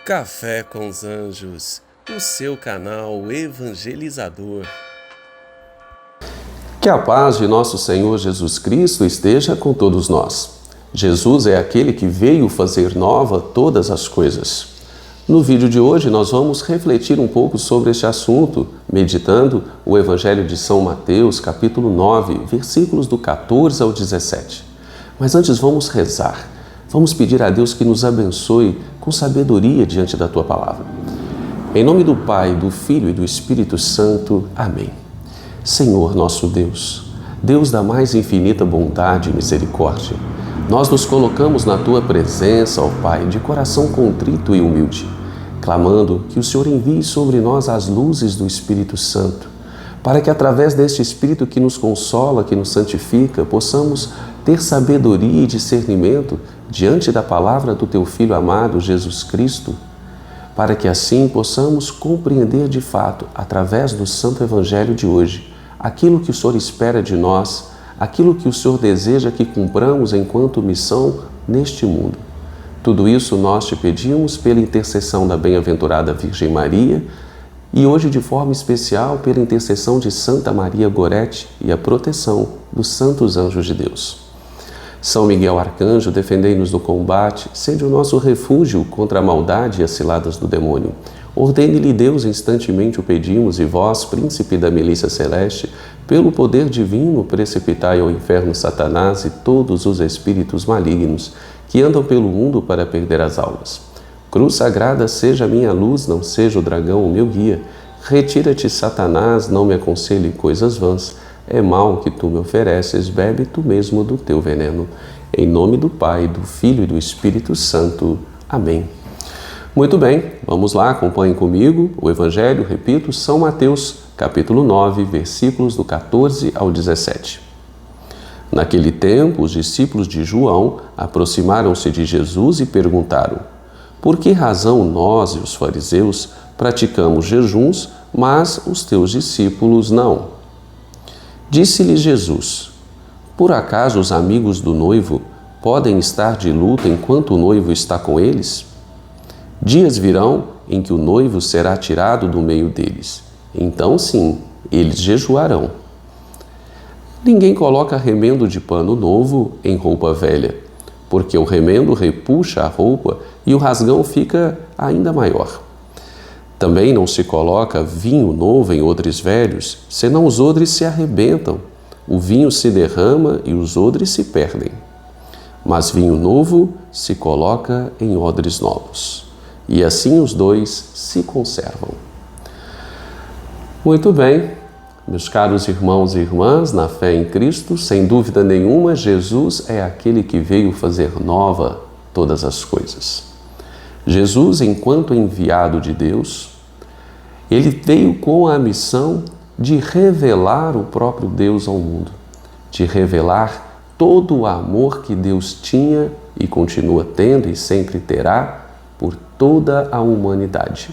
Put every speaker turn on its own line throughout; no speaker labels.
Café com os Anjos, o seu canal evangelizador.
Que a paz de nosso Senhor Jesus Cristo esteja com todos nós. Jesus é aquele que veio fazer nova todas as coisas. No vídeo de hoje nós vamos refletir um pouco sobre este assunto, meditando o Evangelho de São Mateus, capítulo 9, versículos do 14 ao 17. Mas antes vamos rezar. Vamos pedir a Deus que nos abençoe com sabedoria diante da Tua Palavra. Em nome do Pai, do Filho e do Espírito Santo. Amém. Senhor nosso Deus, Deus da mais infinita bondade e misericórdia, nós nos colocamos na Tua presença, ó Pai, de coração contrito e humilde, clamando que o Senhor envie sobre nós as luzes do Espírito Santo, para que através deste Espírito que nos consola, que nos santifica, possamos ter sabedoria e discernimento diante da palavra do Teu Filho amado, Jesus Cristo, para que assim possamos compreender de fato, através do Santo Evangelho de hoje, aquilo que o Senhor espera de nós, aquilo que o Senhor deseja que cumpramos enquanto missão neste mundo. Tudo isso nós te pedimos pela intercessão da bem-aventurada Virgem Maria e hoje de forma especial pela intercessão de Santa Maria Gorete e a proteção dos santos anjos de Deus. São Miguel Arcanjo, defendei-nos no combate, sede o nosso refúgio contra a maldade e as ciladas do demônio. Ordene-lhe Deus, instantemente o pedimos, e vós, príncipe da milícia celeste, pelo poder divino, precipitai ao inferno Satanás e todos os espíritos malignos que andam pelo mundo para perder as almas. Cruz sagrada, seja a minha luz, não seja o dragão o meu guia. Retira-te, Satanás, não me aconselhe coisas vãs. É mal que tu me ofereces, bebe tu mesmo do teu veneno. Em nome do Pai, do Filho e do Espírito Santo. Amém. Muito bem, vamos lá, acompanhem comigo o Evangelho, repito, São Mateus, capítulo 9, versículos do 14 ao 17. Naquele tempo, os discípulos de João aproximaram-se de Jesus e perguntaram: por que razão nós e os fariseus praticamos jejuns, mas os teus discípulos não? Disse-lhe Jesus: por acaso os amigos do noivo podem estar de luto enquanto o noivo está com eles? Dias virão em que o noivo será tirado do meio deles. Então, sim, eles jejuarão. Ninguém coloca remendo de pano novo em roupa velha, porque o remendo repuxa a roupa e o rasgão fica ainda maior. Também não se coloca vinho novo em odres velhos, senão os odres se arrebentam, o vinho se derrama e os odres se perdem. Mas vinho novo se coloca em odres novos, e assim os dois se conservam. Muito bem, meus caros irmãos e irmãs, na fé em Cristo, sem dúvida nenhuma, Jesus é aquele que veio fazer nova todas as coisas. Jesus, enquanto enviado de Deus, ele veio com a missão de revelar o próprio Deus ao mundo, de revelar todo o amor que Deus tinha e continua tendo e sempre terá por toda a humanidade.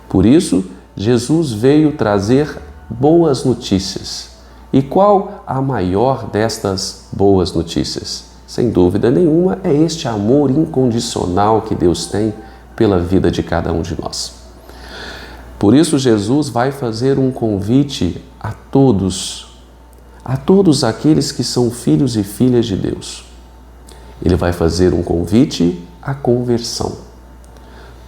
Por isso, Jesus veio trazer boas notícias. E qual a maior destas boas notícias? Sem dúvida nenhuma, é este amor incondicional que Deus tem pela vida de cada um de nós. Por isso, Jesus vai fazer um convite a todos aqueles que são filhos e filhas de Deus. Ele vai fazer um convite à conversão.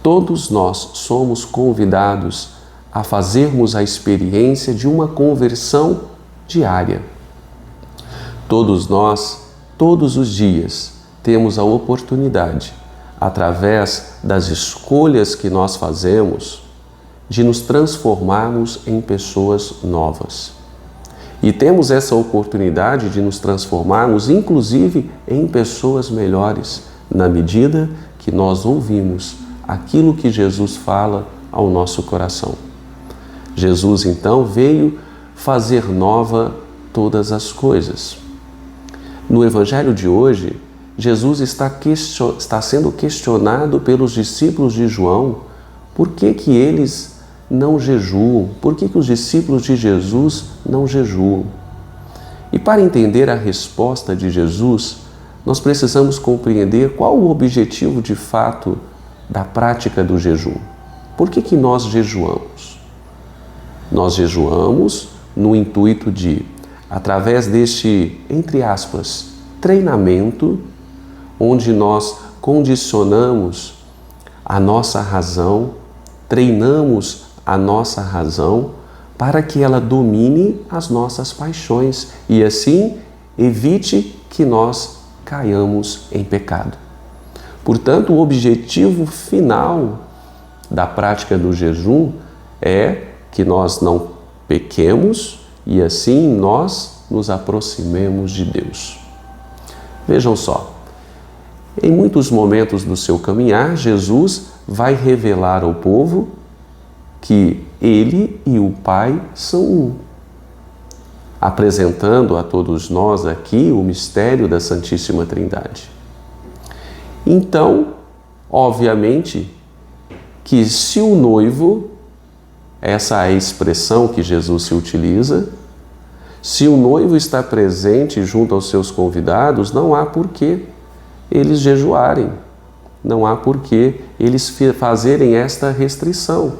Todos nós somos convidados a fazermos a experiência de uma conversão diária. Todos nós, todos os dias, temos a oportunidade, através das escolhas que nós fazemos, de nos transformarmos em pessoas novas. E temos essa oportunidade de nos transformarmos, inclusive, em pessoas melhores, na medida que nós ouvimos aquilo que Jesus fala ao nosso coração. Jesus, então, veio fazer nova todas as coisas. No Evangelho de hoje, Jesus está sendo questionado pelos discípulos de João por que eles não jejuam, por que os discípulos de Jesus não jejuam. E para entender a resposta de Jesus, nós precisamos compreender qual o objetivo de fato da prática do jejum. Por que nós jejuamos? Nós jejuamos no intuito de, através deste, entre aspas, treinamento, onde nós condicionamos a nossa razão, treinamos a nossa razão para que ela domine as nossas paixões e assim evite que nós caiamos em pecado. Portanto, o objetivo final da prática do jejum é que nós não pequemos e assim nós nos aproximemos de Deus. Vejam só, em muitos momentos do seu caminhar, Jesus vai revelar ao povo que Ele e o Pai são um, apresentando a todos nós aqui o mistério da Santíssima Trindade. Então, obviamente, que se o noivo, essa é a expressão que Jesus se utiliza, se o noivo está presente junto aos seus convidados, não há por que eles jejuarem, não há por que eles fazerem esta restrição.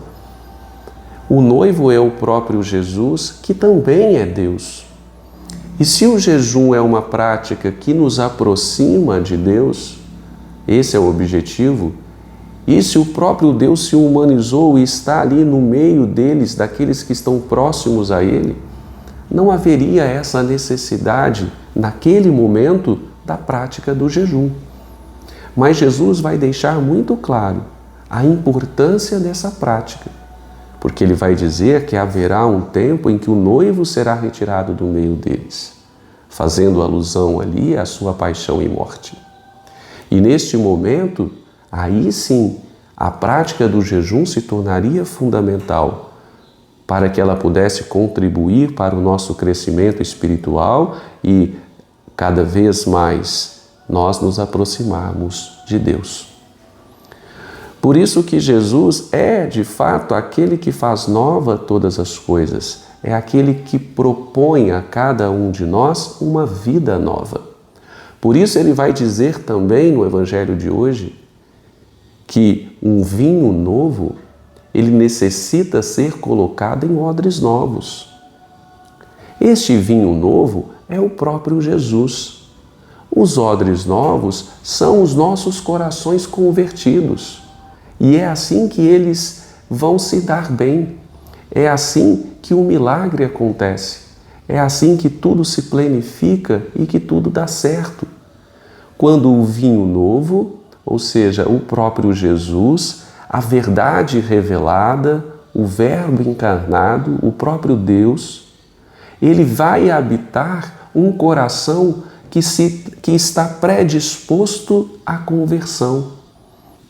O noivo é o próprio Jesus, que também é Deus. E se o jejum é uma prática que nos aproxima de Deus, esse é o objetivo, e se o próprio Deus se humanizou e está ali no meio deles, daqueles que estão próximos a Ele, não haveria essa necessidade, naquele momento, da prática do jejum. Mas Jesus vai deixar muito claro a importância dessa prática, porque Ele vai dizer que haverá um tempo em que o noivo será retirado do meio deles, fazendo alusão ali à sua paixão e morte. E neste momento, aí sim, a prática do jejum se tornaria fundamental para que ela pudesse contribuir para o nosso crescimento espiritual e, cada vez mais, nós nos aproximarmos de Deus. Por isso que Jesus é, de fato, aquele que faz nova todas as coisas, é aquele que propõe a cada um de nós uma vida nova. Por isso ele vai dizer também no Evangelho de hoje que um vinho novo, ele necessita ser colocado em odres novos. Este vinho novo é o próprio Jesus. Os odres novos são os nossos corações convertidos. E é assim que eles vão se dar bem. É assim que o milagre acontece. É assim que tudo se planifica e que tudo dá certo. Quando o vinho novo, ou seja, o próprio Jesus, a verdade revelada, o Verbo encarnado, o próprio Deus, ele vai habitar um coração que está predisposto à conversão.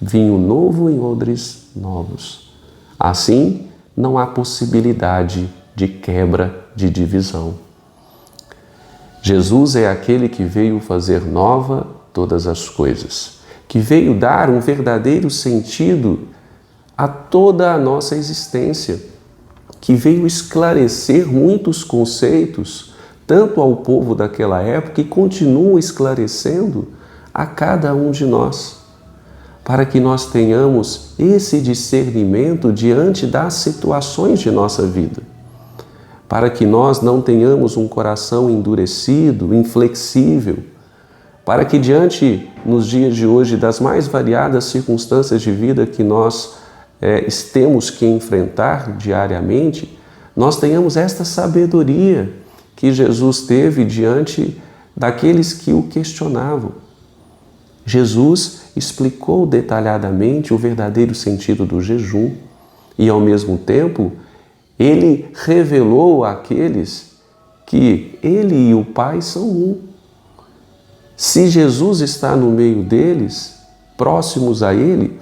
Vinho novo em odres novos. Assim, não há possibilidade de quebra, de divisão. Jesus é aquele que veio fazer nova todas as coisas, que veio dar um verdadeiro sentido a toda a nossa existência, que veio esclarecer muitos conceitos, tanto ao povo daquela época e continua esclarecendo a cada um de nós, para que nós tenhamos esse discernimento diante das situações de nossa vida, para que nós não tenhamos um coração endurecido, inflexível, para que diante, nos dias de hoje, das mais variadas circunstâncias de vida que nós temos que enfrentar diariamente, nós tenhamos esta sabedoria que Jesus teve diante daqueles que o questionavam. Jesus explicou detalhadamente o verdadeiro sentido do jejum e, ao mesmo tempo, ele revelou àqueles que ele e o Pai são um. Se Jesus está no meio deles, próximos a ele,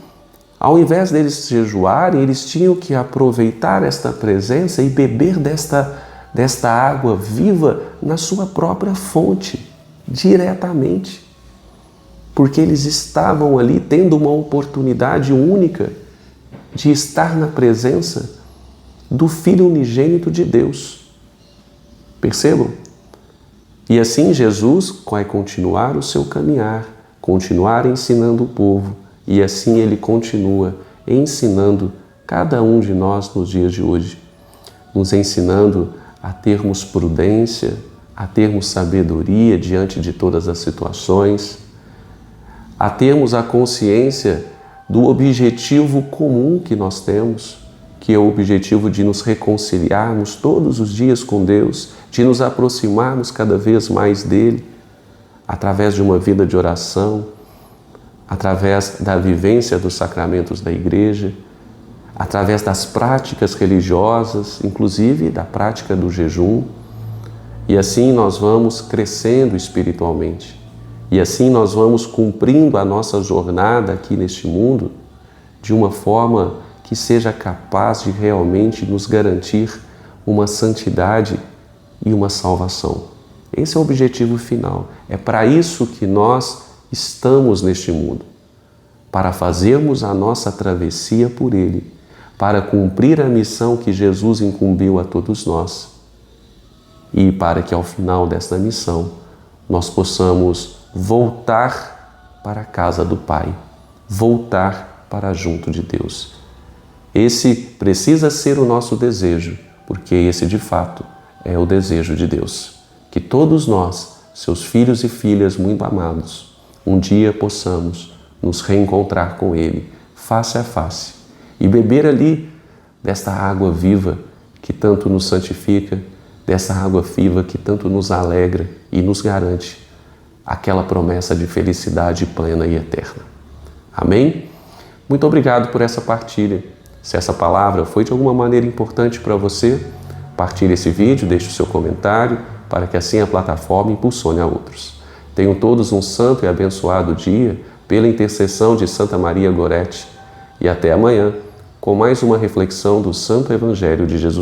ao invés deles jejuarem, eles tinham que aproveitar esta presença e beber desta água viva na sua própria fonte, diretamente. Porque eles estavam ali tendo uma oportunidade única de estar na presença do Filho unigênito de Deus. Percebam? E assim Jesus vai continuar o seu caminhar, continuar ensinando o povo E assim Ele continua ensinando cada um de nós nos dias de hoje, nos ensinando a termos prudência, a termos sabedoria diante de todas as situações, a termos a consciência do objetivo comum que nós temos, que é o objetivo de nos reconciliarmos todos os dias com Deus, de nos aproximarmos cada vez mais dEle, através de uma vida de oração, através da vivência dos sacramentos da Igreja, através das práticas religiosas, inclusive da prática do jejum. E assim nós vamos crescendo espiritualmente. E assim nós vamos cumprindo a nossa jornada aqui neste mundo de uma forma que seja capaz de realmente nos garantir uma santidade e uma salvação. Esse é o objetivo final. É para isso que nós estamos neste mundo, para fazermos a nossa travessia por Ele, para cumprir a missão que Jesus incumbiu a todos nós e para que ao final desta missão nós possamos voltar para a casa do Pai, voltar para junto de Deus. Esse precisa ser o nosso desejo, porque esse de fato é o desejo de Deus. Que todos nós, seus filhos e filhas muito amados, um dia possamos nos reencontrar com Ele, face a face, e beber ali desta água viva que tanto nos santifica, dessa água viva que tanto nos alegra e nos garante aquela promessa de felicidade plena e eterna. Amém? Muito obrigado por essa partilha. Se essa palavra foi de alguma maneira importante para você, partilhe esse vídeo, deixe o seu comentário, para que assim a plataforma impulsione a outros. Tenham todos um santo e abençoado dia, pela intercessão de Santa Maria Gorete. E até amanhã, com mais uma reflexão do Santo Evangelho de Jesus